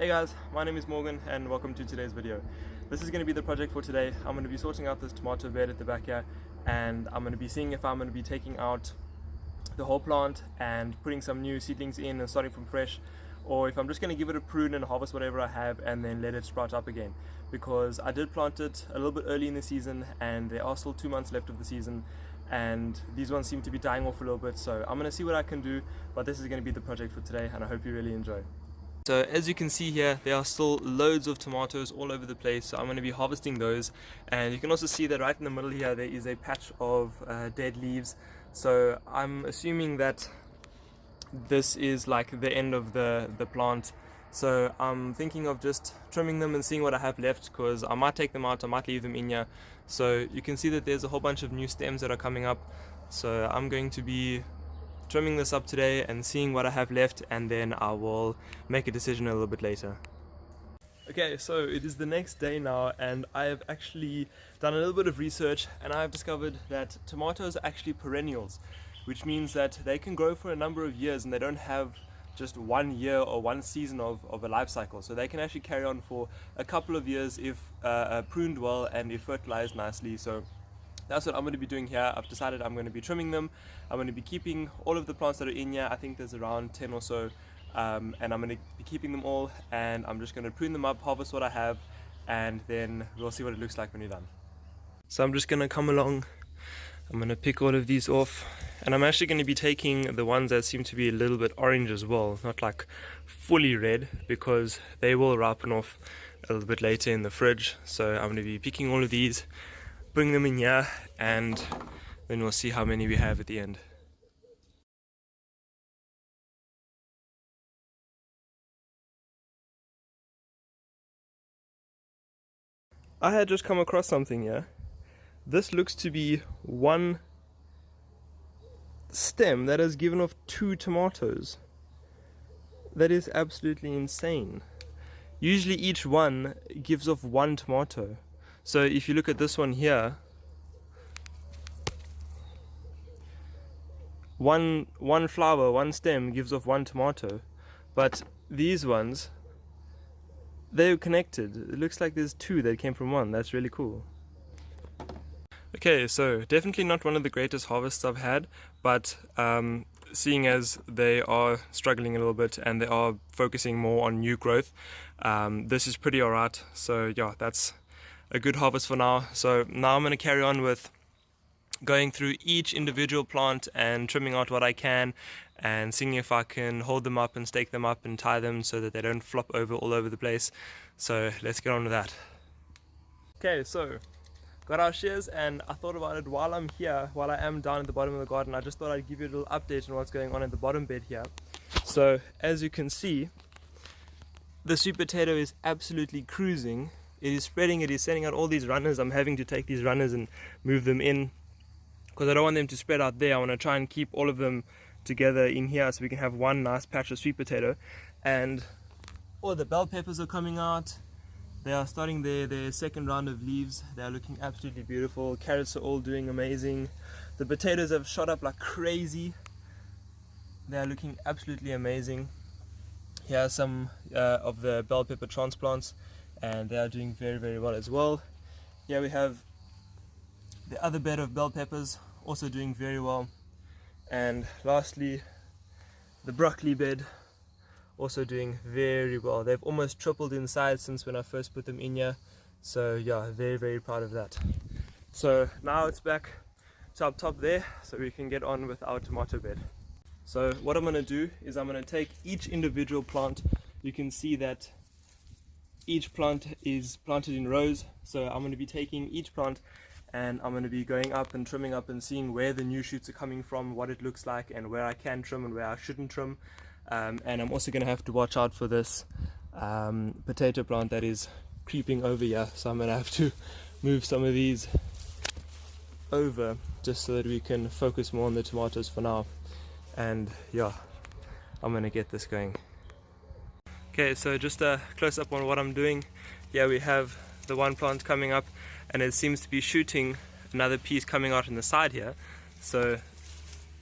Hey guys, my name is Morgan and welcome to today's video. This is going to be the project for today. I'm going to be sorting out this tomato bed at the back here, and I'm going to be seeing if I'm going to be taking out the whole plant and putting some new seedlings in and starting from fresh, or if I'm just going to give it a prune and harvest whatever I have and then let it sprout up again, because I did plant it a little bit early in the season and there are still 2 months left of the season and these ones seem to be dying off a little bit. So I'm going to see what I can do, but this is going to be the project for today and I hope you really enjoy. So as you can see here, there are still loads of tomatoes all over the place, so I'm going to be harvesting those. And you can also see that right in the middle here there is a patch of dead leaves, so I'm assuming that this is like the end of the plant. So I'm thinking of just trimming them and seeing what I have left, because I might take them out, I might leave them in here. So you can see that there's a whole bunch of new stems that are coming up, so I'm going to be trimming this up today and seeing what I have left, and then I will make a decision a little bit later. Okay, so it is the next day now and I have actually done a little bit of research and I've discovered that tomatoes are actually perennials, which means that they can grow for a number of years and they don't have just 1 year or one season of a life cycle. So they can actually carry on for a couple of years if pruned well and if fertilized nicely. So that's what I'm going to be doing here. I've decided I'm going to be trimming them. I'm going to be keeping all of the plants that are in here. I think there's around 10 or so, and I'm going to be keeping them all, and I'm just going to prune them up, harvest what I have, and then we'll see what it looks like when you're done. So I'm just going to come along, I'm going to pick all of these off, and I'm actually going to be taking the ones that seem to be a little bit orange as well, not like fully red, because they will ripen off a little bit later in the fridge. So I'm going to be picking all of these, bring them in here, and then we'll see how many we have at the end. I had just come across something here. This looks to be one stem that has given off 2 tomatoes. That is absolutely insane. Usually each one gives off 1 tomato. So if you look at this one here, one flower, one stem gives off 1 tomato, but these ones, they're connected. It looks like there's 2 that came from 1. That's really cool. Okay, so definitely not one of the greatest harvests I've had, but seeing as they are struggling a little bit and they are focusing more on new growth, this is pretty alright. So yeah, that's a good harvest for now. So now I'm going to carry on with going through each individual plant and trimming out what I can and seeing if I can hold them up and stake them up and tie them so that they don't flop over all over the place. So let's get on with that. Okay, so got our shears, and I thought about it while I'm here, while I am down at the bottom of the garden. I just thought I'd give you a little update on what's going on in the bottom bed here. So as you can see, the sweet potato is absolutely cruising. It is spreading, it is sending out all these runners. I'm having to take these runners and move them in because I don't want them to spread out there. I want to try and keep all of them together in here so we can have one nice patch of sweet potato. And all the bell peppers are coming out. They are starting their second round of leaves. They are looking absolutely beautiful. Carrots are all doing amazing. The potatoes have shot up like crazy. They are looking absolutely amazing. Here are some of the bell pepper transplants, and they are doing very, very well as well. Here we have the other bed of bell peppers, also doing very well. And lastly, the broccoli bed, also doing very well. They've almost tripled in size since when I first put them in here. So yeah, very, very proud of that. So now it's back to up top there so we can get on with our tomato bed. So what I'm going to do is I'm going to take each individual plant. You can see that each plant is planted in rows. So I'm going to be taking each plant and I'm going to be going up and trimming up and seeing where the new shoots are coming from, what it looks like, and where I can trim and where I shouldn't trim. And I'm also going to have to watch out for this potato plant that is creeping over here. So I'm going to have to move some of these over just so that we can focus more on the tomatoes for now. And yeah, I'm going to get this going. Okay, so just a close up on what I'm doing. Here we have the one plant coming up and it seems to be shooting another piece coming out on the side here. So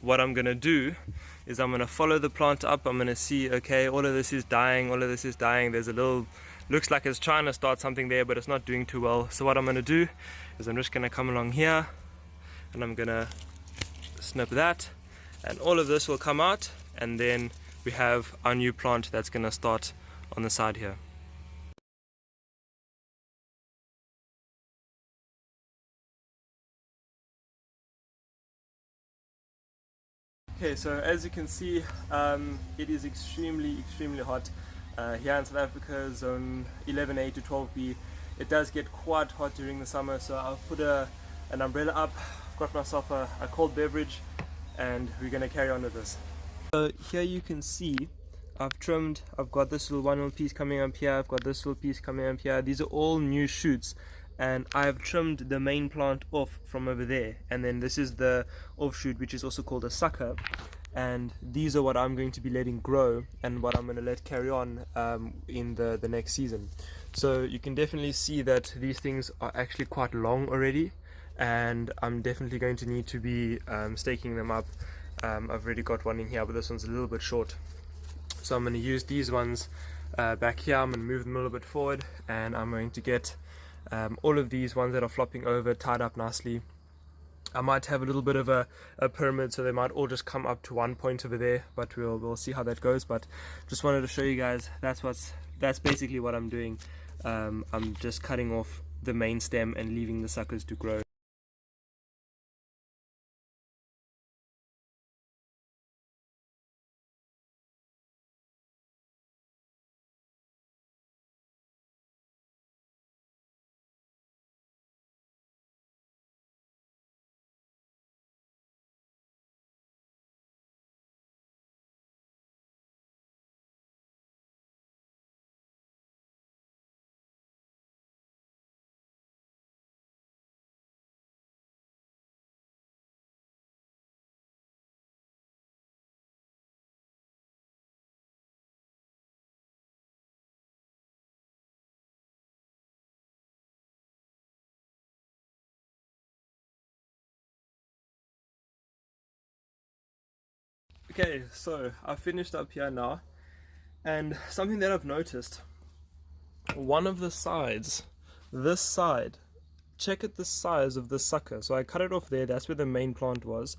what I'm going to do is I'm going to follow the plant up. I'm going to see, okay, all of this is dying, all of this is dying. There's a little, looks like it's trying to start something there, but it's not doing too well. So what I'm going to do is I'm just going to come along here and I'm going to snip that, and all of this will come out, and then we have our new plant that's going to start on the side here. Okay, so as you can see, it is extremely hot here in South Africa, zone 11A to 12B. It does get quite hot during the summer, so I've put an umbrella up, got myself a cold beverage, and we're going to carry on with this. So here you can see I've trimmed, I've got this little 1 mil piece coming up here, I've got this little piece coming up here. These are all new shoots, and I've trimmed the main plant off from over there, and then this is the offshoot, which is also called a sucker, and these are what I'm going to be letting grow and what I'm going to let carry on in the next season. So you can definitely see that these things are actually quite long already, and I'm definitely going to need to be staking them up. I've already got one in here, but this one's a little bit short, so I'm going to use these ones back here. I'm going to move them a little bit forward, and I'm going to get all of these ones that are flopping over tied up nicely. I might have a little bit of a pyramid, so they might all just come up to one point over there, but we'll see how that goes. But just wanted to show you guys that's basically what I'm doing. I'm just cutting off the main stem and leaving the suckers to grow. Okay, so I've finished up here now, and something that I've noticed, one of the sides, this side, check at the size of the sucker. So I cut it off there, that's where the main plant was.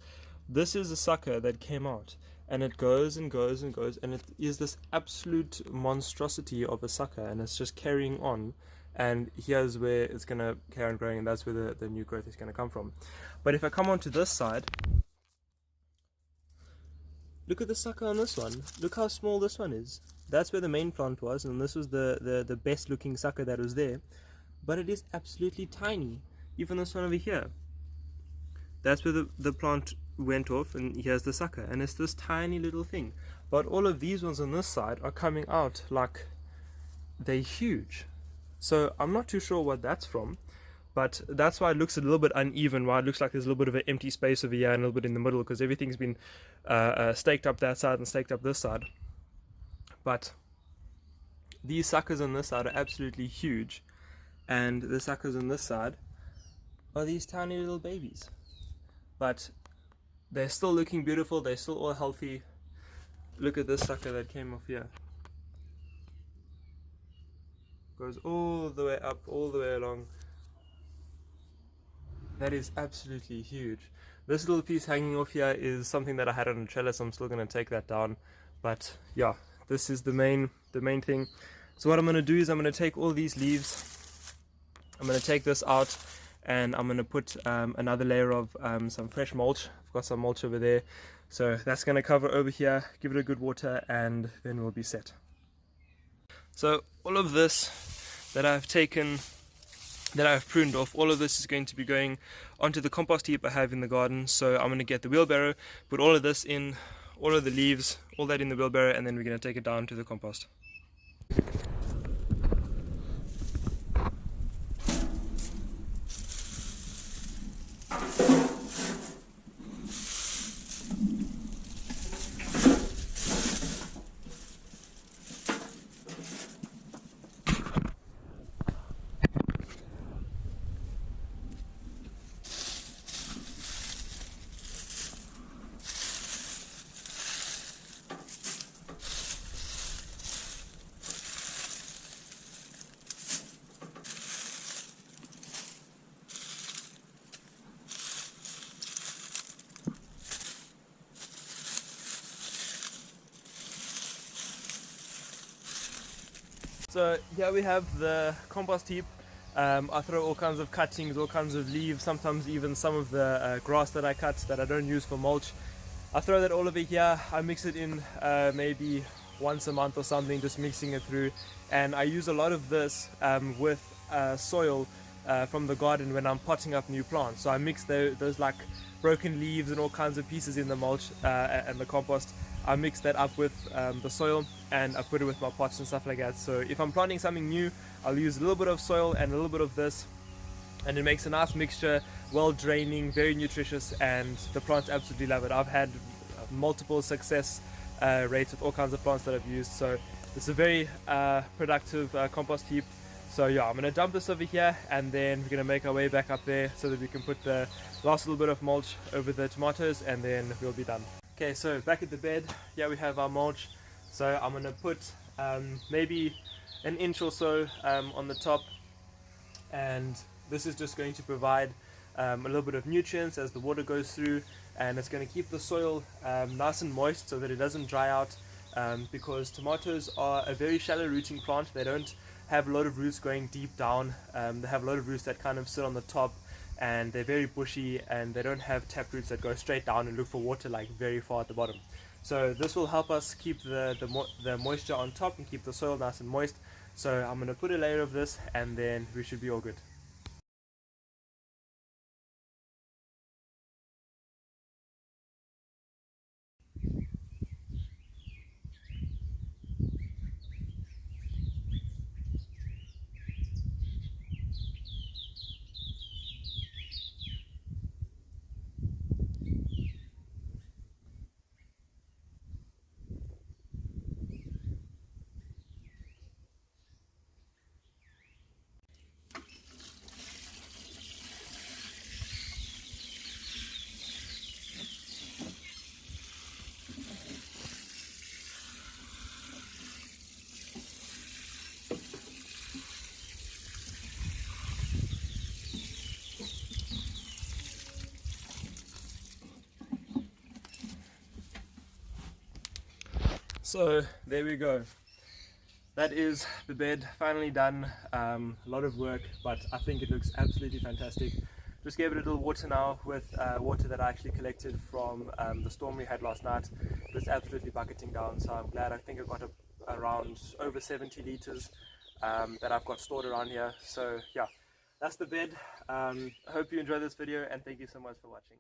This is a sucker that came out, and it goes and goes and goes, and it is this absolute monstrosity of a sucker, and it's just carrying on. And here's where it's going to carry on growing, and that's where the new growth is going to come from. But if I come onto this side, look at the sucker on this one. Look how small this one is. That's where the main plant was, and this was the best looking sucker that was there. But it is absolutely tiny. Even this one over here. That's where the plant went off, and here's the sucker. And it's this tiny little thing. But all of these ones on this side are coming out like they're huge. So I'm not too sure what that's from. But that's why it looks a little bit uneven, why it looks like there's a little bit of an empty space over here and a little bit in the middle, because everything's been staked up that side and staked up this side. But these suckers on this side are absolutely huge, and the suckers on this side are these tiny little babies. But they're still looking beautiful, they're still all healthy. Look at this sucker that came off here. Goes all the way up, all the way along. That is absolutely huge. This little piece hanging off here is something that I had on a trellis. I'm still going to take that down. But yeah, this is the main thing. So what I'm going to do is I'm going to take all these leaves. I'm going to take this out, and I'm going to put another layer of some fresh mulch. I've got some mulch over there. So that's going to cover over here, give it a good water, and then we'll be set. So all of this that I've taken, that I've pruned off, all of this is going to be going onto the compost heap I have in the garden. So I'm going to get the wheelbarrow, put all of this in, all of the leaves, all that in the wheelbarrow, and then we're going to take it down to the compost. So here we have the compost heap. I throw all kinds of cuttings, all kinds of leaves, sometimes even some of the grass that I cut that I don't use for mulch. I throw that all over here. I mix it in maybe once a month or something, just mixing it through. And I use a lot of this with soil from the garden when I'm potting up new plants. So I mix those like broken leaves and all kinds of pieces in the mulch and the compost. I mix that up with the soil and I put it with my pots and stuff like that. So if I'm planting something new, I'll use a little bit of soil and a little bit of this, and it makes a nice mixture, well draining, very nutritious, and the plants absolutely love it. I've had multiple success rates with all kinds of plants that I've used, so it's a very productive compost heap. So yeah, I'm gonna dump this over here and then we're gonna make our way back up there so that we can put the last little bit of mulch over the tomatoes and then we'll be done. Okay, so back at the bed, here we have our mulch. So I'm gonna put maybe an inch or so on the top, and this is just going to provide a little bit of nutrients as the water goes through, and it's going to keep the soil nice and moist so that it doesn't dry out, because tomatoes are a very shallow rooting plant. They don't have a lot of roots going deep down. They have a lot of roots that kind of sit on the top, and they're very bushy, and they don't have tap roots that go straight down and look for water like very far at the bottom. So this will help us keep the moisture on top and keep the soil nice and moist. So I'm going to put a layer of this and then we should be all good. So there we go. That is the bed finally done. A lot of work, but I think it looks absolutely fantastic. Just gave it a little water now with water that I actually collected from the storm we had last night. It was absolutely bucketing down, so I'm glad. I think I got around over 70 liters that I've got stored around here. So yeah, that's the bed. I hope you enjoyed this video and thank you so much for watching.